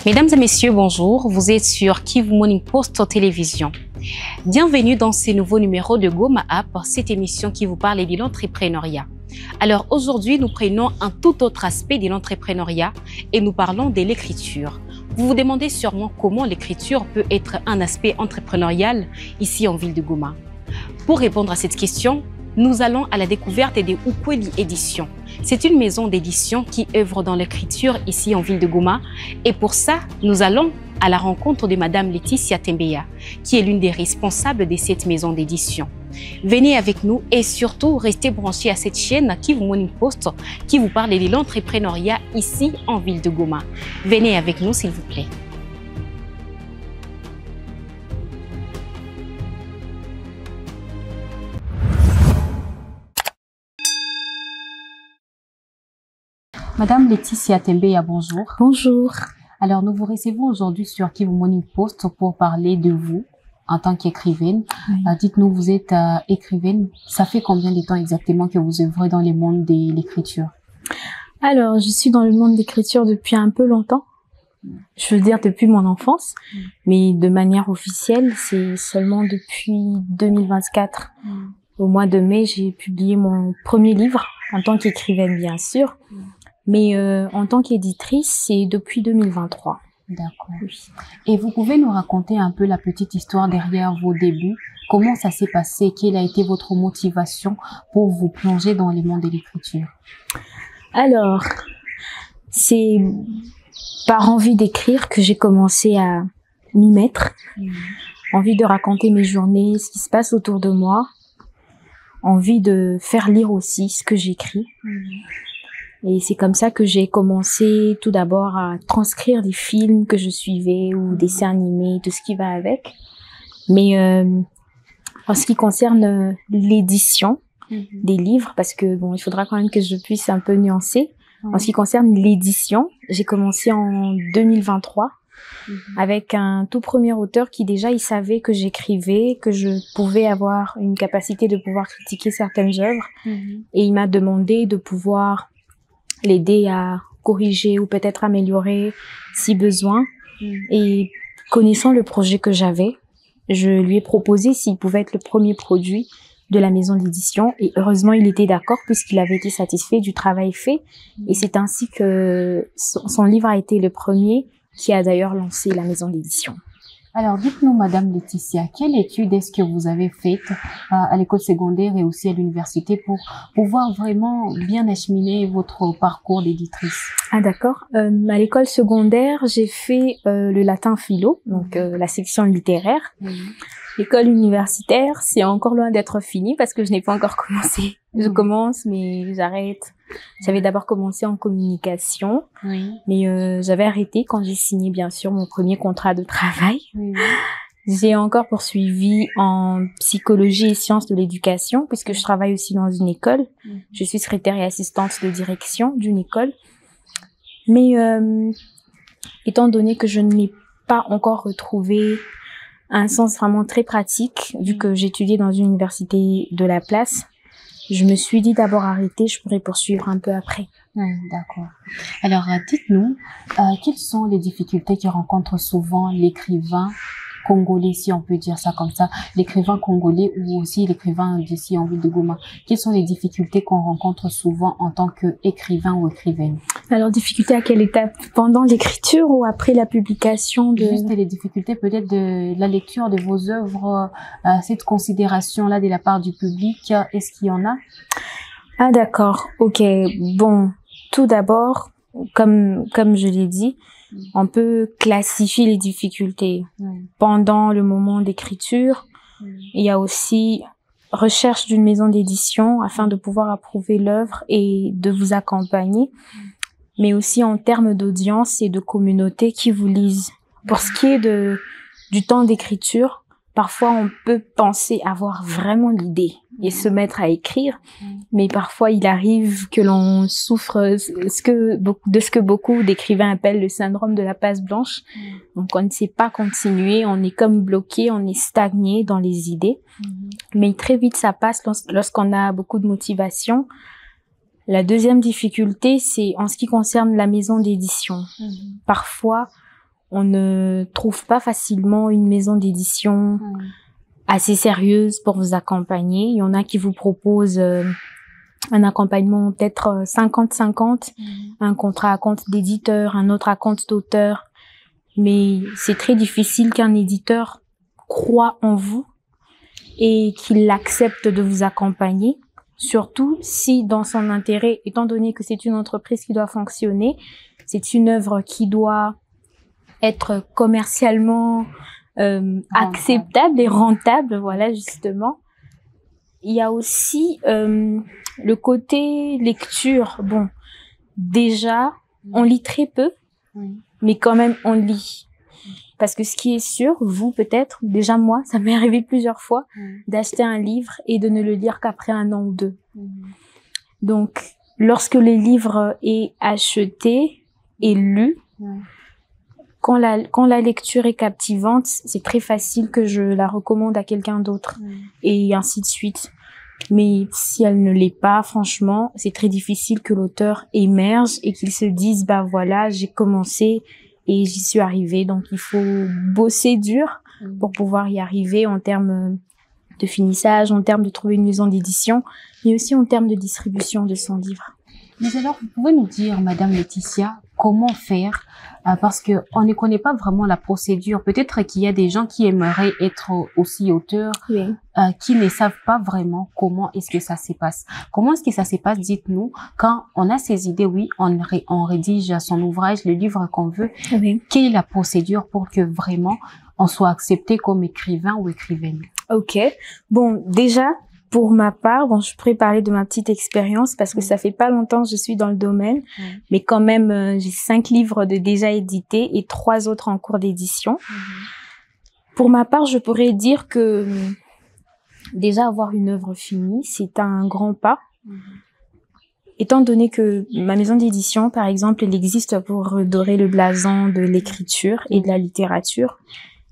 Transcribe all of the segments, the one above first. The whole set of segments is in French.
Mesdames et messieurs, bonjour. Vous êtes sur Kivu Morning Post Télévision. Bienvenue dans ce nouveau numéro de Goma App, cette émission qui vous parle de l'entrepreneuriat. Alors aujourd'hui, nous prenons un tout autre aspect de l'entrepreneuriat et nous parlons de l'écriture. Vous vous demandez sûrement comment l'écriture peut être un aspect entrepreneurial ici en ville de Goma. Pour répondre à cette question, nous allons à la découverte de Ukweli Édition. C'est une maison d'édition qui œuvre dans l'écriture ici en ville de Goma. Et pour ça, nous allons à la rencontre de Madame Laetitia Tembeya, qui est l'une des responsables de cette maison d'édition. Venez avec nous et surtout restez branchés à cette chaîne Kivu Morning Post qui vous parle de l'entrepreneuriat ici en ville de Goma. Venez avec nous s'il vous plaît. Madame Laetitia Tembeya, bonjour. Bonjour. Alors, nous vous recevons aujourd'hui sur Kivu Morning Post pour parler de vous en tant qu'écrivaine. Oui. Dites-nous, vous êtes écrivaine. Ça fait combien de temps exactement que vous œuvrez dans le monde de l'écriture? Alors, je suis dans le monde d'écriture depuis un peu longtemps. Je veux dire depuis mon enfance. Mais de manière officielle, c'est seulement depuis 2024. Au mois de mai, j'ai publié mon premier livre en tant qu'écrivaine, bien sûr. Mais en tant qu'éditrice, c'est depuis 2023. D'accord. Oui. Et vous pouvez nous raconter un peu la petite histoire derrière vos débuts? Comment ça s'est passé? Quelle a été votre motivation pour vous plonger dans le monde de l'écriture? Alors, c'est par envie d'écrire que j'ai commencé à m'y mettre. Envie de raconter mes journées, ce qui se passe autour de moi. Envie de faire lire aussi ce que j'écris. Et c'est comme ça que j'ai commencé tout d'abord à transcrire des films que je suivais ou des dessins animés, tout ce qui va avec. Mais en ce qui concerne l'édition des livres, parce que bon, il faudra quand même que je puisse un peu nuancer. En ce qui concerne l'édition, j'ai commencé en 2023 avec un tout premier auteur qui déjà il savait que j'écrivais, que je pouvais avoir une capacité de pouvoir critiquer certaines œuvres, et il m'a demandé de pouvoir l'aider à corriger ou peut-être améliorer si besoin. Et connaissant le projet que j'avais, je lui ai proposé s'il pouvait être le premier produit de la maison d'édition, et heureusement il était d'accord puisqu'il avait été satisfait du travail fait, et c'est ainsi que son livre a été le premier qui a d'ailleurs lancé la maison d'édition. Alors, dites-nous, Madame Laetitia, quelle étude est-ce que vous avez faite à l'école secondaire et aussi à l'université pour pouvoir vraiment bien acheminer votre parcours d'éditrice? Ah d'accord. À l'école secondaire, j'ai fait le latin philo, donc la section littéraire. L'école universitaire, c'est encore loin d'être fini parce que je n'ai pas encore commencé. Je commence, mais j'arrête. J'avais d'abord commencé en communication, mais j'avais arrêté quand j'ai signé, bien sûr, mon premier contrat de travail. J'ai encore poursuivi en psychologie et sciences de l'éducation, puisque je travaille aussi dans une école. Je suis secrétaire et assistante de direction d'une école. Mais étant donné que je n'ai pas encore retrouvé un sens vraiment très pratique, vu que j'étudiais dans une université de la place, je me suis dit d'abord arrêter, je pourrais poursuivre un peu après. D'accord. Alors, dites-nous, quelles sont les difficultés que rencontre souvent l'écrivain congolais, si on peut dire ça comme ça, l'écrivain congolais ou aussi l'écrivain d'ici en ville de Goma? Quelles sont les difficultés qu'on rencontre souvent en tant qu'écrivain ou écrivaine? Alors, difficultés à quelle étape? Pendant l'écriture ou après la publication de... Juste les difficultés peut-être de la lecture de vos œuvres, cette considération-là de la part du public, est-ce qu'il y en a? Ah d'accord, ok. Bon, tout d'abord, comme je l'ai dit, on peut classifier les difficultés. Pendant le moment d'écriture, il y a aussi recherche d'une maison d'édition afin de pouvoir approuver l'œuvre et de vous accompagner, mais aussi en termes d'audience et de communauté qui vous lisent. Pour ce qui est du temps d'écriture, parfois on peut penser avoir vraiment l'idée et se mettre à écrire, mais parfois il arrive que l'on souffre de ce que beaucoup d'écrivains appellent le syndrome de la page blanche. Donc on ne sait pas continuer, on est comme bloqué, on est stagné dans les idées. Mais très vite ça passe lorsqu'on a beaucoup de motivation. La deuxième difficulté, c'est en ce qui concerne la maison d'édition. Parfois, on ne trouve pas facilement une maison d'édition assez sérieuse pour vous accompagner. Il y en a qui vous proposent un accompagnement peut-être 50-50, un contrat à compte d'éditeur, un autre à compte d'auteur. Mais c'est très difficile qu'un éditeur croit en vous et qu'il accepte de vous accompagner, surtout si dans son intérêt, étant donné que c'est une entreprise qui doit fonctionner, c'est une œuvre qui doit être commercialement acceptable et rentable, voilà, justement. Il y a aussi le côté lecture. Bon, déjà, on lit très peu, mais quand même, on lit. Parce que ce qui est sûr, vous peut-être, déjà moi, ça m'est arrivé plusieurs fois, d'acheter un livre et de ne le lire qu'après 1 an ou 2. Donc, lorsque le livre est acheté et lu, quand la lecture est captivante, c'est très facile que je la recommande à quelqu'un d'autre et ainsi de suite. Mais si elle ne l'est pas, franchement, c'est très difficile que l'auteur émerge et qu'il se dise, bah voilà, j'ai commencé et j'y suis arrivée. Donc, il faut bosser dur pour pouvoir y arriver en termes de finissage, en termes de trouver une maison d'édition, mais aussi en termes de distribution de son livre. Mais alors, vous pouvez nous dire, Madame Laetitia, comment faire parce que on ne connaît pas vraiment la procédure. Peut-être qu'il y a des gens qui aimeraient être aussi auteurs, qui ne savent pas vraiment comment est-ce que ça se passe. Comment est-ce que ça se passe, dites-nous, quand on a ces idées, oui, on rédige son ouvrage, le livre qu'on veut. Quelle est la procédure pour que vraiment on soit accepté comme écrivain ou écrivaine? Ok. Bon, déjà, pour ma part, bon, je pourrais parler de ma petite expérience parce que ça fait pas longtemps que je suis dans le domaine, mais quand même, j'ai 5 livres de déjà édités et 3 autres en cours d'édition. Pour ma part, je pourrais dire que déjà avoir une œuvre finie, c'est un grand pas. Étant donné que ma maison d'édition, par exemple, elle existe pour redorer le blason de l'écriture et de la littérature.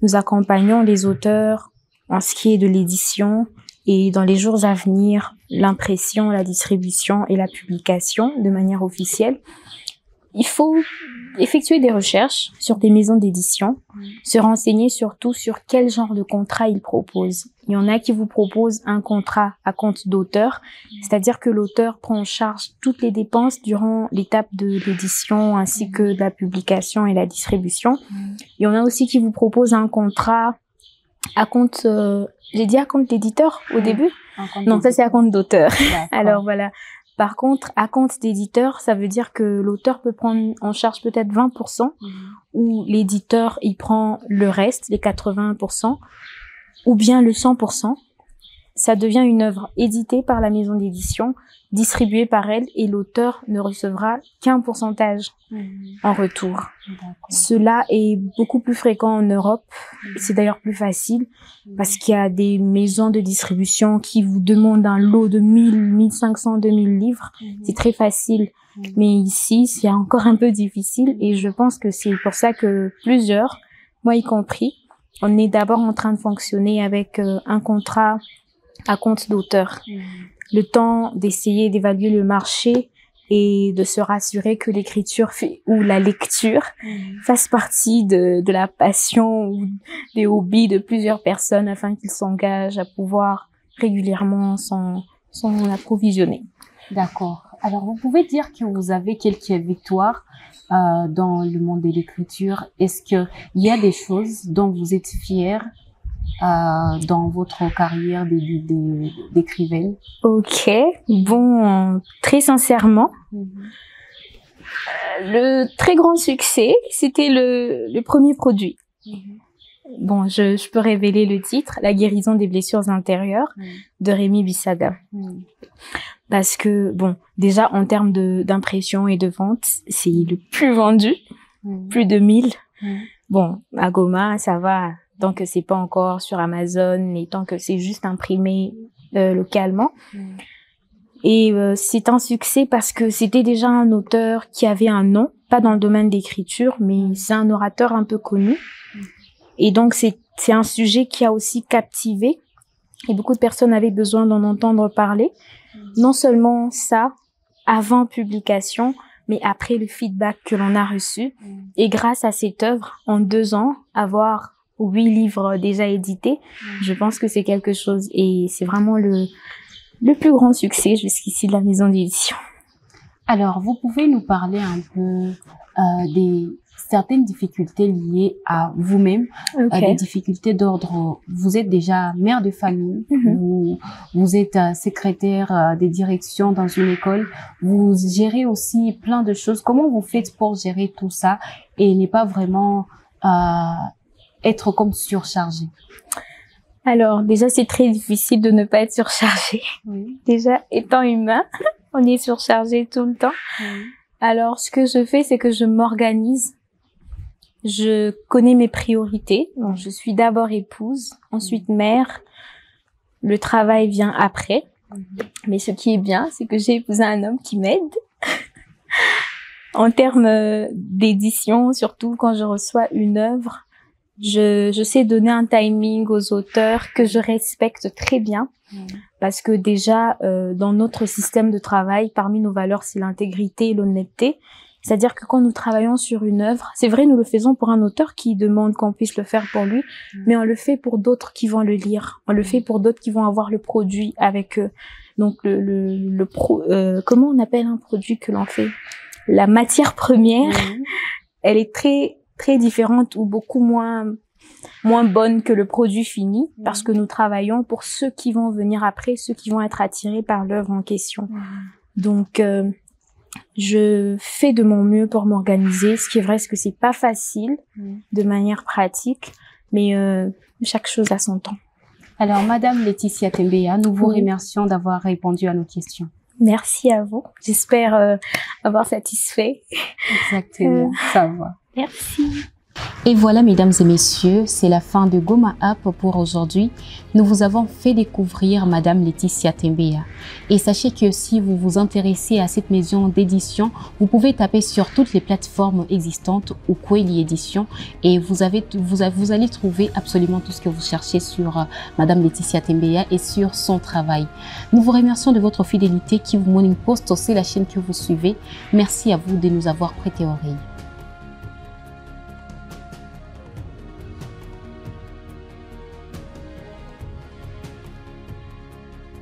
Nous accompagnons les auteurs en ce qui est de l'édition, et dans les jours à venir, l'impression, la distribution et la publication de manière officielle. Il faut effectuer des recherches sur des maisons d'édition, se renseigner surtout sur quel genre de contrat ils proposent. Il y en a qui vous proposent un contrat à compte d'auteur, c'est-à-dire que l'auteur prend en charge toutes les dépenses durant l'étape de l'édition ainsi que de la publication et la distribution. Il y en a aussi qui vous proposent un contrat à compte, j'ai dit à compte d'éditeur au début? Non, ça c'est à compte d'auteur. Alors voilà. Par contre, à compte d'éditeur, ça veut dire que l'auteur peut prendre en charge peut-être 20%, ou l'éditeur, il prend le reste, les 80%, ou bien le 100%. Ça devient une œuvre éditée par la maison d'édition, distribuée par elle, et l'auteur ne recevra qu'un pourcentage en retour. Cela est beaucoup plus fréquent en Europe. C'est d'ailleurs plus facile parce qu'il y a des maisons de distribution qui vous demandent un lot de 1000, 1500, 2000 livres. C'est très facile. Mais ici, c'est encore un peu difficile et je pense que c'est pour ça que plusieurs, moi y compris, on est d'abord en train de fonctionner avec un contrat à compte d'auteur. Le temps d'essayer d'évaluer le marché et de se rassurer que l'écriture ou la lecture fasse partie de la passion ou des hobbies de plusieurs personnes afin qu'ils s'engagent à pouvoir régulièrement s'en approvisionner. D'accord. Alors, vous pouvez dire que vous avez quelques victoires dans le monde de l'écriture. Est-ce qu'il y a des choses dont vous êtes fière dans votre carrière d'écrivaine? Ok, bon, très sincèrement, le très grand succès, c'était le premier produit. Bon, je peux révéler le titre, La guérison des blessures intérieures de Rémi Bissaga. Parce que, bon, déjà en termes d'impression et de vente, c'est le plus vendu, plus de 1000. Bon, à Goma, ça va. Tant que c'est pas encore sur Amazon et tant que c'est juste imprimé localement. Et c'est un succès parce que c'était déjà un auteur qui avait un nom, pas dans le domaine d'écriture, mais c'est un orateur un peu connu. Et donc c'est un sujet qui a aussi captivé et beaucoup de personnes avaient besoin d'en entendre parler. Non seulement ça, avant publication, mais après le feedback que l'on a reçu. Et grâce à cette œuvre, en 2 ans, avoir 8 livres déjà édités, je pense que c'est quelque chose. Et c'est vraiment le plus grand succès jusqu'ici de la maison d'édition. Alors, vous pouvez nous parler un peu des certaines difficultés liées à vous-même, des difficultés d'ordre. Vous êtes déjà mère de famille, vous êtes secrétaire des directions dans une école, vous gérez aussi plein de choses. Comment vous faites pour gérer tout ça et ne pas vraiment être comme surchargé? Alors, déjà, c'est très difficile de ne pas être surchargé. Déjà, étant humain, on est surchargé tout le temps. Alors, ce que je fais, c'est que je m'organise. Je connais mes priorités. Donc, je suis d'abord épouse, ensuite mère. Le travail vient après. Mais ce qui est bien, c'est que j'ai épousé un homme qui m'aide. En termes d'édition, surtout quand je reçois une œuvre, je sais donner un timing aux auteurs que je respecte très bien. Parce que déjà, dans notre système de travail, parmi nos valeurs, c'est l'intégrité et l'honnêteté. C'est-à-dire que quand nous travaillons sur une œuvre, c'est vrai, nous le faisons pour un auteur qui demande qu'on puisse le faire pour lui, mais on le fait pour d'autres qui vont le lire. On le fait pour d'autres qui vont avoir le produit avec eux. Donc, comment on appelle un produit que l'on fait? La matière première, elle est très, très différente ou beaucoup moins bonne que le produit fini, parce que nous travaillons pour ceux qui vont venir après, ceux qui vont être attirés par l'œuvre en question. Donc, je fais de mon mieux pour m'organiser. Ce qui est vrai, c'est que c'est pas facile de manière pratique, mais chaque chose a son temps. Alors, Madame Laetitia Tembeya, nous vous remercions d'avoir répondu à nos questions. Merci à vous. J'espère avoir satisfait. Exactement, ça va. Merci. Et voilà, mesdames et messieurs, c'est la fin de Goma App pour aujourd'hui. Nous vous avons fait découvrir Madame Laetitia Tembeya. Et sachez que si vous vous intéressez à cette maison d'édition, vous pouvez taper sur toutes les plateformes existantes ou Kweli Édition et vous allez trouver absolument tout ce que vous cherchez sur Madame Laetitia Tembeya et sur son travail. Nous vous remercions de votre fidélité. Kivu Morning Post, c'est la chaîne que vous suivez. Merci à vous de nous avoir prêté oreille.